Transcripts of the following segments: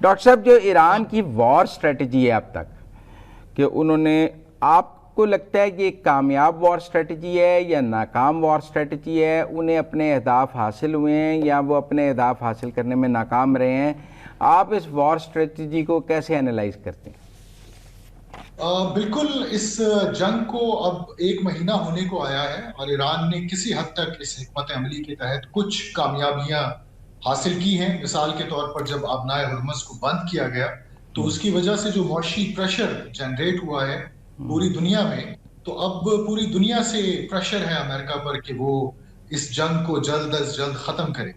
Doctor صاحب جو ایران کی وار سٹریٹجی ہے اب تک کہ انہوں نے، آپ کو لگتا ہے کہ ایک کامیاب وار سٹریٹجی ہے یا ناکام وار سٹریٹجی ہے؟ انہیں اپنے اہداف حاصل ہوئے ہیں یا وہ اپنے اہداف حاصل کرنے میں ناکام رہے ہیں؟ آپ اس وار سٹریٹجی کو کیسے انالائز کرتے ہیں؟ بالکل، اس جنگ کو اب 1 مہینہ ہونے کو آیا ہے اور ایران نے کسی حد تک اس حکمت عملی کے تحت کچھ کامیابیاں حاصل کی ہیں۔ مثال کے طور پر جب آبنائے ہرمز کو بند کیا گیا تو اس کی وجہ سے جو معاشی پریشر جنریٹ ہوا ہے پوری دنیا میں، تو اب پوری دنیا سے پریشر ہے امریکہ پر کہ وہ اس جنگ کو جلد از جلد ختم کرے۔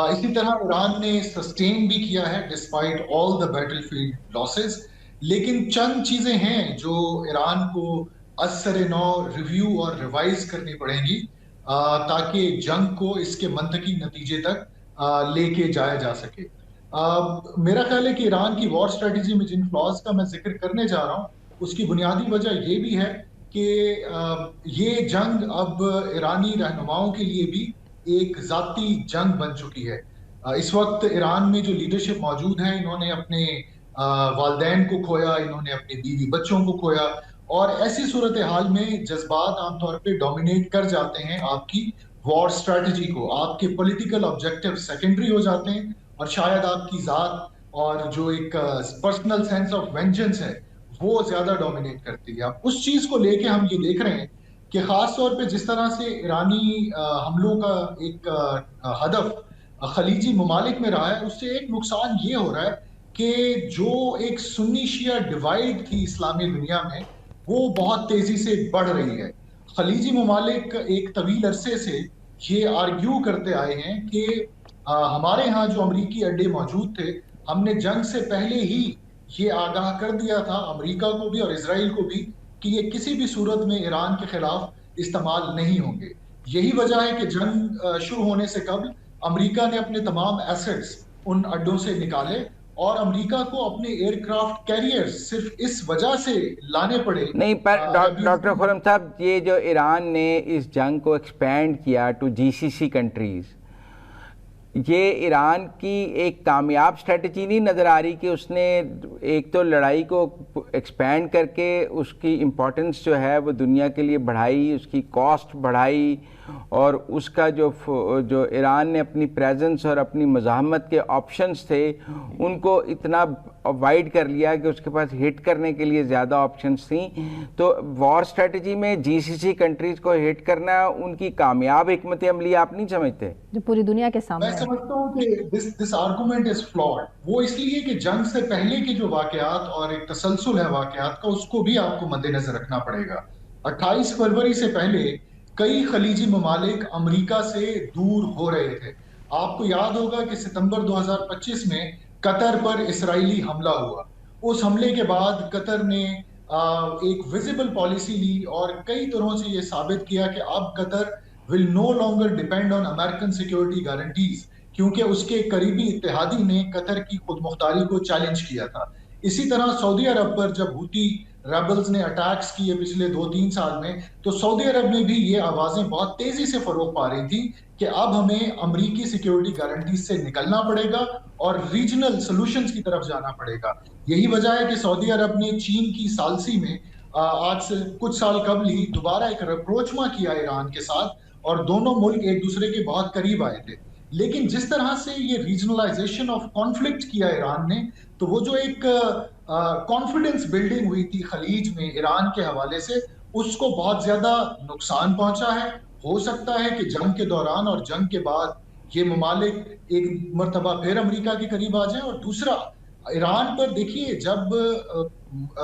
اسی طرح ایران نے سسٹین بھی کیا ہے despite all the battle field losses, لیکن چند چیزیں ہیں جو ایران کو از سر نو ریویو اور ریوائز کرنی پڑیں گی تاکہ جنگ کو اس کے منطقی نتیجے تک لے کے جایا جا سکے۔ میرا خیال ہے کہ ایران کی وار سٹریٹجی میں جن فلاز کا میں ذکر کرنے جا رہا ہوں اس کی بنیادی وجہ یہ بھی ہے کہ یہ جنگ اب ایرانی رہنماؤں کے لیے بھی ایک ذاتی جنگ بن چکی ہے۔ اس وقت ایران میں جو لیڈرشپ موجود ہے، انہوں نے اپنے والدین کو کھویا، انہوں نے اپنے بیوی بچوں کو کھویا، اور ایسی صورتحال میں جذبات عام طور پہ ڈومینیٹ کر جاتے ہیں آپ کی وار سٹریٹجی کو، آپ کے پولیٹیکل آبجیکٹو سیکنڈری ہو جاتے ہیں، اور شاید آپ کی ذات اور جو ایک پرسنل سینس آف وینجنس ہے وہ زیادہ ڈومینیٹ کرتی ہے۔ اب اس چیز کو لے کے ہم یہ دیکھ رہے ہیں کہ خاص طور پہ جس طرح سے ایرانی حملوں کا ایک ہدف خلیجی ممالک میں رہا ہے، اس سے ایک نقصان یہ ہو رہا ہے کہ جو ایک سنی شیعہ ڈیوائیڈ تھی اسلامی دنیا میں وہ بہت تیزی سے بڑھ رہی ہے۔ خلیجی ممالک ایک طویل عرصے سے یہ آرگیو کرتے آئے ہیں کہ ہمارے ہاں جو امریکی اڈے موجود تھے، ہم نے جنگ سے پہلے ہی یہ آگاہ کر دیا تھا امریکہ کو بھی اور اسرائیل کو بھی کہ یہ کسی بھی صورت میں ایران کے خلاف استعمال نہیں ہوں گے۔ یہی وجہ ہے کہ جنگ شروع ہونے سے قبل امریکہ نے اپنے تمام ایسٹس ان اڈوں سے نکالے، اور امریکہ کو اپنے ایئر کرافٹ کیریئر صرف اس وجہ سے لانے پڑے۔ نہیں، پر ڈاکٹر خرم صاحب، یہ جو ایران نے اس جنگ کو ایکسپینڈ کیا to G C C countries, یہ ایران کی ایک کامیاب سٹریٹجی نہیں نظر آ رہی کہ اس نے ایک تو لڑائی کو ایکسپینڈ کر کے اس کی امپورٹنس جو ہے وہ دنیا کے لیے بڑھائی، اس کی کاسٹ بڑھائی، اور اس کا جو ایران نے اپنی پریزنس اور اپنی مزاحمت کے آپشنز تھے ان کو اتنا وائڈ کر لیا کہ اس کے پاس ہٹ کرنے کے لیے زیادہ آپشنز تھیں۔ تو وار سٹریٹجی میں جی سی سی کنٹریز کو ہٹ کرنا ان کی کامیاب حکمت عملی آپ نہیں سمجھتے؟ جو پوری دنیا کے سامنے میں سمجھتا ہوں کہ this argument is flawed۔ وہ اس لیے کہ جنگ سے پہلے کے جو واقعات اور ایک تسلسل ہے واقعات کا، اس کو بھی آپ کو مد نظر رکھنا پڑے گا۔ 28 فروری سے پہلے کئی خلیجی ممالک امریکہ سے دور ہو رہے تھے۔ آپ کو یاد ہوگا کہ ستمبر 2025 میں قطر پر اسرائیلی حملہ ہوا۔ اس حملے کے بعد قطر نے ایک ویزیبل پالیسی لی اور کئی طرح سے یہ ثابت کیا کہ اب قطر will no longer depend on American security guarantees، کیونکہ اس کے قریبی اتحادی نے قطر کی خود مختاری کو چیلنج کیا تھا۔ اسی طرح سعودی عرب پر جب ہوتی ریبلز نے اٹیکس کیے پچھلے 2-3 سال میں، تو سعودی عرب میں بھی یہ آوازیں بہت تیزی سے فروغ پا رہی تھی کہ اب ہمیں امریکی سیکیورٹی گارنٹیز سے نکلنا پڑے گا اور ریجنل سولوشنز کی طرف جانا پڑے گا۔ یہی وجہ ہے کہ سعودی عرب نے چین کی ثالثی میں آج سے کچھ سال قبل ہی دوبارہ ایک رپروچما کیا ایران کے ساتھ، اور دونوں ملک ایک دوسرے کے بہت قریب آئے تھے۔ لیکن جس طرح سے یہ ریجنلائزیشن آف کانفلکٹ کیا ایران نے، تو وہ جو ایک کانفیڈنس بلڈنگ ہوئی تھی خلیج میں ایران کے حوالے سے، اس کو بہت زیادہ نقصان پہنچا ہے۔ ہو سکتا ہے کہ جنگ کے دوران اور جنگ کے بعد یہ ممالک ایک مرتبہ پھر امریکہ کے قریب آ جائیں۔ اور دوسرا، ایران پر دیکھیے، جب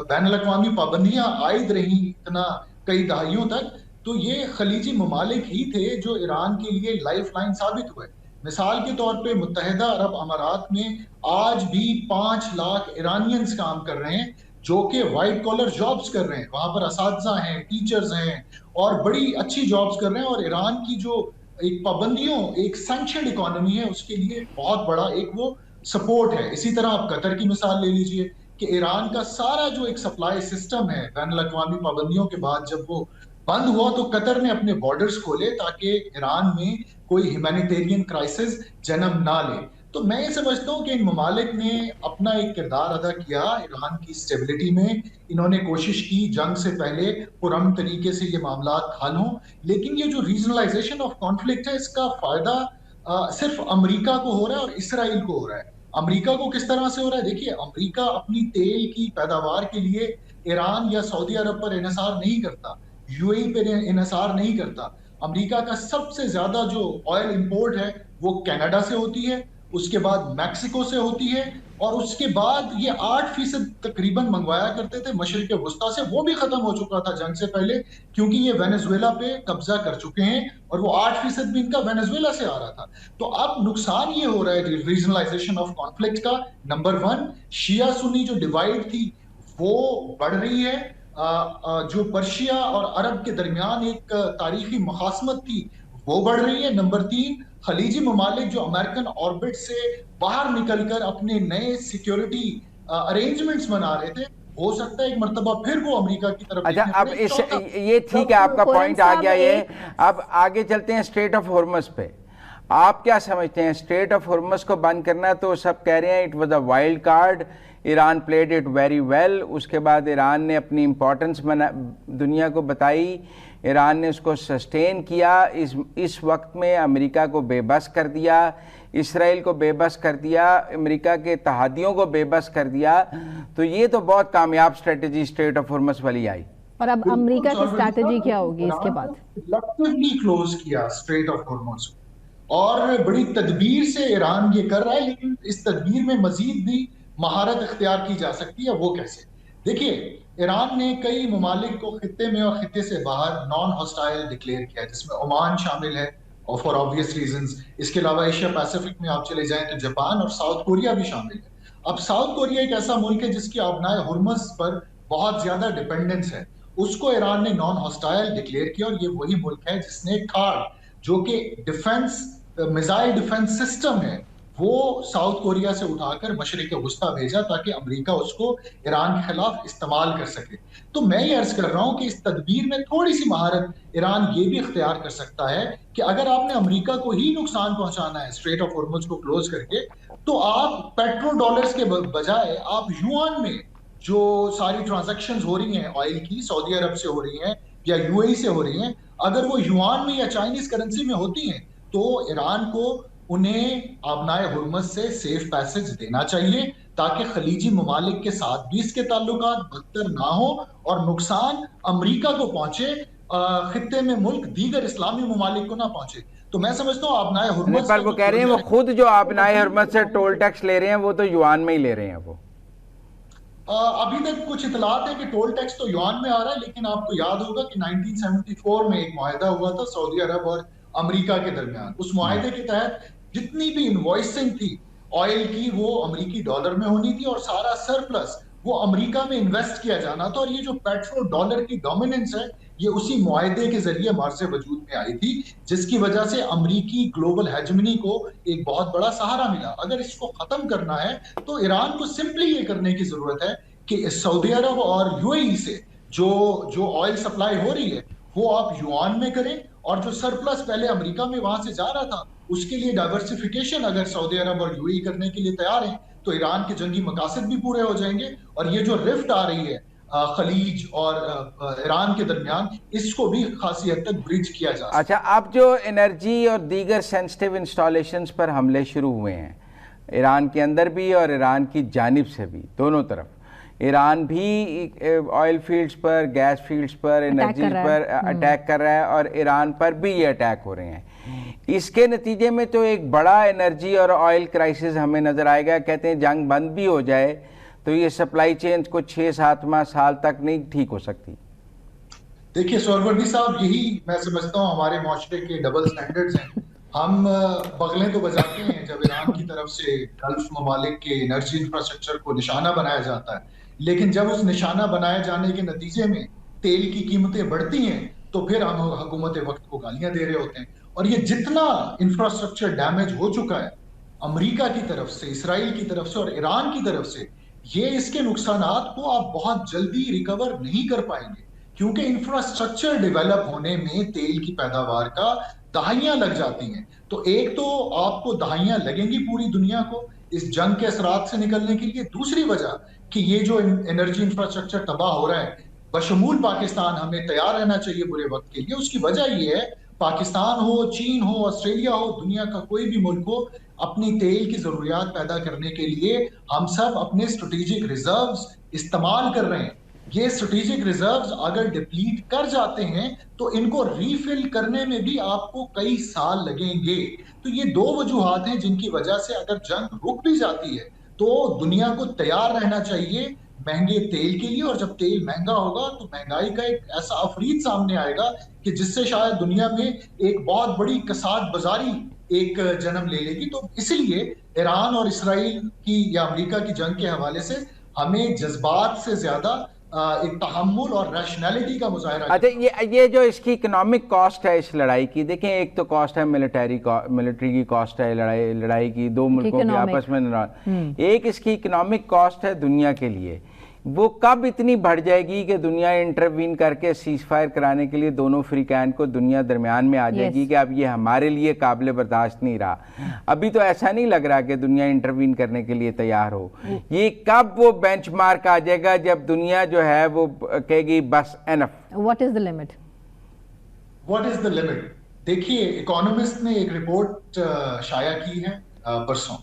بین الاقوامی پابندیاں عائد رہیں اتنا کئی دہائیوں تک، تو یہ خلیجی ممالک ہی تھے جو ایران کے لیے لائف لائن ثابت ہوئے۔ مثال کے طور پہ متحدہ عرب امارات میں آج بھی 5 لاکھ ایرانینز کام کر رہے ہیں جو کہ وائٹ کالر جابز کر رہے ہیں، وہاں پر اساتذہ ہیں، ٹیچرز ہیں، اور بڑی اچھی جابز کر رہے ہیں۔ اور ایران کی جو ایک پابندیوں، ایک سینکشنڈ اکانومی ہے، اس کے لیے بہت بڑا ایک وہ سپورٹ ہے۔ اسی طرح آپ قطر کی مثال لے لیجئے کہ ایران کا سارا جو ایک سپلائی سسٹم ہے بین الاقوامی پابندیوں کے بعد جب وہ بند ہوا، تو قطر نے اپنے بارڈرز کھولے تاکہ ایران میں کوئی ہیومینیٹیرین کرائسس جنم نہ لے۔ تو میں یہ سمجھتا ہوں کہ ان ممالک نے اپنا ایک کردار ادا کیا ایران کی اسٹیبلٹی میں. انہوں نے کوشش کی جنگ سے پہلے پرامن طریقے سے یہ معاملات حل ہوں، لیکن یہ جو ریجنلائزیشن آف کانفلکٹ ہے اس کا فائدہ صرف امریکہ کو ہو رہا ہے اور اسرائیل کو ہو رہا ہے. امریکہ کو کس طرح سے ہو رہا ہے؟ دیکھیے، امریکہ اپنی تیل کی پیداوار کے لیے ایران یا سعودی عرب پر انحصار نہیں کرتا، یو اے ای پہ انحصار نہیں کرتا. امریکہ کا سب سے زیادہ جو آئل امپورٹ ہے وہ کینیڈا سے ہوتی ہے، اس کے بعد میکسیکو سے ہوتی ہے، اور اس کے بعد یہ 8% تقریباً منگوایا کرتے تھے مشرق وسطیٰ سے، وہ بھی ختم ہو چکا تھا جنگ سے پہلے، کیونکہ یہ وینزویلا پہ قبضہ کر چکے ہیں اور وہ 8% بھی ان کا وینزویلا سے آ رہا تھا. تو اب نقصان یہ ہو رہا ہے ریجنلائزیشن آف کانفلکٹ کا. نمبر 1، شیعہ سنی جو ڈیوائڈ تھی وہ بڑھ رہی ہے. جو پرشیا اور عرب کے درمیان ایک تاریخی مخاصمت تھی وہ بڑھ رہی ہے. نمبر 3، خلیجی ممالک جو امریکن آربٹ سے باہر نکل کر اپنے نئے سیکیورٹی ارینجمنٹس بنا رہے تھے، ہو سکتا ہے ایک مرتبہ پھر وہ امریکہ کی طرف اچھا، دیکھنے اب پڑے. یہ ٹھیک ہے، آپ کا پوائنٹ آ گیا. یہ اب آگے چلتے ہیں اسٹریٹ آف ہرمز پہ. آپ کیا سمجھتے ہیں اسٹریٹ آف ہرمز کو بند کرنا؟ تو سب کہہ رہے ہیں it was a wild card, Iran played it very well. اس کے بعد ایران نے اپنی امپورٹنس دنیا کو بتائی، ایران نے اس کو سسٹین کیا. اس وقت میں امریکہ کو بے بس کر دیا، اسرائیل کو بے بس کر دیا، امریکہ کے اتحادیوں کو بے بس کر دیا. تو یہ تو بہت کامیاب اسٹریٹجی اسٹریٹ آف ہرمز والی آئی. اور اب امریکہ کی اسٹریٹجی کیا ہوگی اس کے بعد؟ ریلیکٹیولی کلوز کیا اسٹریٹ آف ہرمز اور بڑی تدبیر سے ایران یہ کر رہا ہے، لیکن اس تدبیر میں مزید بھی مہارت اختیار کی جا سکتی ہے. وہ کیسے؟ دیکھیے، ایران نے کئی ممالک کو خطے میں اور خطے سے باہر نان ہاسٹائل ڈکلیئر کیا، جس میں عمان شامل ہے فار آبویس ریزنز. اس کے علاوہ ایشیا پیسیفک میں آپ چلے جائیں تو جاپان اور ساؤتھ کوریا بھی شامل ہے. اب ساؤتھ کوریا ایک ایسا ملک ہے جس کی آبنائے ہرمز پر بہت زیادہ ڈیپینڈنس ہے، اس کو ایران نے نان ہاسٹائل ڈکلیئر کیا. اور یہ وہی ملک ہے جس نے تھاڈ، جو کہ ڈیفنس میزائل ڈیفنس سسٹم ہے، وہ ساؤتھ کوریا سے اٹھا کر مشرق وسطیٰ بھیجا تاکہ امریکہ اس کو ایران کے خلاف استعمال کر سکے. تو میں یہ عرض کر رہا ہوں کہ اس تدبیر میں تھوڑی سی مہارت ایران یہ بھی اختیار کر سکتا ہے کہ اگر آپ نے امریکہ کو ہی نقصان پہنچانا ہے اسٹریٹ آف ہرمز کو کلوز کر کے، تو آپ پیٹرو ڈالرز کے بجائے آپ یوان میں جو ساری ٹرانزیکشنز ہو رہی ہیں آئل کی، سعودی عرب سے ہو رہی ہیں یا یو اے ای سے ہو رہی ہیں، اگر وہ یوان میں یا چائنیز کرنسی میں ہوتی ہیں تو ایران کو انہیں آبنائے ہرمز سے سیف پیسج دینا چاہیے تاکہ خلیجی ممالک کے ساتھ بھی اس کے تعلقات بدتر نہ ہو اور نقصان امریکہ کو پہنچے، خطے میں ملک دیگر اسلامی ممالک کو نہ پہنچے. تو میں سمجھتا ہوں آبنائے ہرمز پر وہ کہہ رہے ہیں وہ خود جو آبنائے ہرمز سے ٹول ٹیکس لے رہے ہیں وہ تو یوان میں ہی لے رہے ہیں. وہ ابھی تک کچھ اطلاعات ہیں کہ ٹول ٹیکس تو یوان میں آ رہا ہے، لیکن آپ کو یاد ہوگا کہ 1974 میں ایک معاہدہ ہوا تھا سعودی عرب اور امریکہ کے درمیان. اس معاہدے کے تحت جتنی بھی انوائسنگ تھی آئل کی وہ امریکی ڈالر میں ہونی تھی اور سارا سرپلس وہ امریکہ میں انویسٹ کیا جانا تھا. اور یہ جو پیٹرو ڈالر کی ڈومیننس ہے یہ اسی معاہدے کے ذریعے مارز وجود میں آئی تھی، جس کی وجہ سے امریکی گلوبل ہیجمنی کو ایک بہت بڑا سہارا ملا. اگر اس کو ختم کرنا ہے تو ایران کو سمپلی یہ کرنے کی ضرورت ہے کہ سعودی عرب اور یو اے ای سے جو آئل سپلائی ہو رہی ہے وہ آپ یوان میں کریں، اور جو سرپلس پہلے امریکہ میں وہاں سے جا رہا تھا اس کے لیے ڈائیورسیفیکیشن اگر سعودی عرب اور یو اے ای کرنے کے لیے تیار ہیں تو ایران کے جنگی مقاصد بھی پورے ہو جائیں گے. اور یہ جو رفٹ آ رہی ہے خلیج اور ایران کے درمیان، اس کو بھی خاصی حد تک بریج کیا جا سکتا ہے. اچھا، اب جو انرجی اور دیگر سینسٹیو انسٹالیشنز پر حملے شروع ہوئے ہیں ایران کے اندر بھی اور ایران کی جانب سے بھی، دونوں طرف، ایران بھی آئل فیلڈز پر، گیس فیلڈز پر، انرجی پر اٹیک کر رہا ہے اور ایران پر بھی یہ اٹیک ہو رہے ہیں. اس کے نتیجے میں تو ایک بڑا انرجی اور آئل کرائسس ہمیں نظر آئے گا. کہتے ہیں جنگ بند بھی ہو جائے تو یہ سپلائی چینز کو 6-7 ماہ سال تک نہیں ٹھیک ہو سکتی. دیکھیے سہروردی صاحب، یہی میں سمجھتا ہوں ہمارے معاشرے کے ڈبل سٹینڈرڈز ہیں. ہم بغلیں تو بجاتے ہیں جب ایران کی طرف سے گلف ممالک کے انرجی انفراسٹرکچر کو نشانہ بنایا جاتا ہے، لیکن جب اس نشانہ بنائے جانے کے نتیجے میں تیل کی قیمتیں بڑھتی ہیں تو پھر ہم حکومت وقت کو گالیاں دے رہے ہوتے ہیں. اور یہ جتنا انفراسٹرکچر ڈیمیج ہو چکا ہے امریکہ کی طرف سے، اسرائیل کی طرف سے اور ایران کی طرف سے، یہ اس کے نقصانات کو آپ بہت جلدی ریکور نہیں کر پائیں گے، کیونکہ انفراسٹرکچر ڈیولپ ہونے میں تیل کی پیداوار کا دہائیاں لگ جاتی ہیں. تو ایک تو آپ کو دہائیاں لگیں گی پوری دنیا کو اس جنگ کے اثرات سے نکلنے کے لیے. دوسری وجہ کہ یہ جو انرجی انفراسٹرکچر تباہ ہو رہا ہے بشمول پاکستان ہمیں تیار رہنا چاہیے برے وقت کے لیے. اس کی وجہ یہ ہے پاکستان ہو, چین ہو, آسٹریلیا ہو, دنیا کا کوئی بھی ملک ہو, اپنی تیل کی ضروریات پیدا کرنے کے لیے ہم سب اپنے اسٹریٹجک ریزروز استعمال کر رہے ہیں. یہ اسٹریٹجک ریزروز اگر ڈپلیٹ کر جاتے ہیں تو ان کو ریفل کرنے میں بھی آپ کو کئی سال لگیں گے. تو یہ دو وجوہات ہیں جن کی وجہ سے اگر جنگ رک بھی جاتی ہے تو دنیا کو تیار رہنا چاہیے مہنگے تیل کے لیے. اور جب تیل مہنگا ہوگا تو مہنگائی کا ایک ایسا افرید سامنے آئے گا کہ جس سے شاید دنیا میں ایک بہت بڑی کساد بازاری ایک جنم لے لے گی. تو اسی لیے ایران اور اسرائیل کی یا امریکہ کی جنگ کے حوالے سے ہمیں جذبات سے زیادہ ایک تحمل اور ریشنلٹی کا مظاہرہ. اچھا یہ جو اس کی اکنامک کاسٹ ہے اس لڑائی کی, دیکھیں ایک تو کاسٹ ہے ملٹری کی کاسٹ ہے لڑائی کی, دو ملکوں کے آپس میں, ایک اس کی اکنامک کاسٹ ہے دنیا کے لیے. وہ کب اتنی بڑھ جائے گی کہ دنیا انٹروین کر کے سیز فائر کرانے کے لیے دونوں فریقین کو دنیا درمیان میں آ جائے گی کہ اب یہ ہمارے لیے قابل برداشت نہیں رہا. ابھی تو ایسا نہیں لگ رہا کہ دنیا انٹروین کرنے کے لیے تیار ہو. یہ کب وہ بینچ مارک آ جائے گا جب دنیا جو ہے وہ کہے گی بس enough? What is the limit? What is the limit? دیکھیے اکانومسٹ نے ایک رپورٹ شائع کی ہے پرسوں,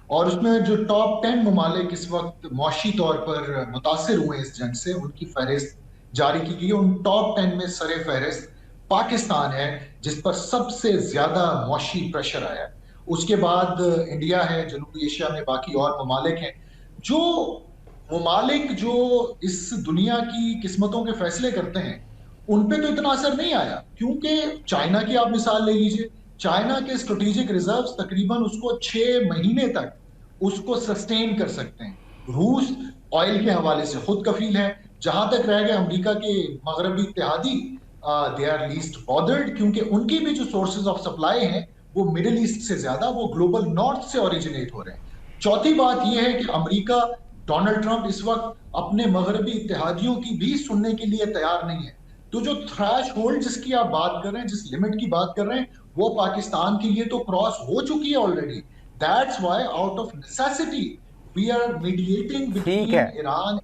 اور اس میں جو ٹاپ 10 ممالک اس وقت معاشی طور پر متاثر ہوئے اس جنگ سے ان کی فہرست جاری کی گئی. ان ٹاپ 10 میں سر فہرست پاکستان ہے جس پر سب سے زیادہ معاشی پریشر آیا. اس کے بعد انڈیا ہے, جنوبی ایشیا میں باقی اور ممالک ہیں. جو ممالک جو اس دنیا کی قسمتوں کے فیصلے کرتے ہیں ان پہ تو اتنا اثر نہیں آیا, کیونکہ چائنا کی آپ مثال لے لیجئے, چائنا کے اسٹریٹجک ریزروز تقریباً اس کو 6 مہینے تک اس کو سسٹین کر سکتے ہیں. روس آئل کے حوالے سے خود کفیل ہے. جہاں تک رہ گئے امریکہ کے مغربی اتحادی, دے آر لیسٹ بادرڈ, کیونکہ ان کی بھی جو سورسز آف سپلائی ہیں وہ مڈل ایسٹ سے زیادہ وہ گلوبل نارتھ سے اوریجنیٹ ہو رہے ہیں. چوتھی بات یہ ہے کہ امریکہ, ڈونلڈ ٹرمپ اس وقت اپنے مغربی اتحادیوں کی بھی سننے کے لیے تیار نہیں ہے. تو جو تھریش ہولڈ جس کی آپ بات کر رہے ہیں, جس لمٹ کی بات کر رہے ہیں, وہ پاکستان کے لیے تو کراس ہو چکی ہے already. That's why out of necessity we are mediating between Iran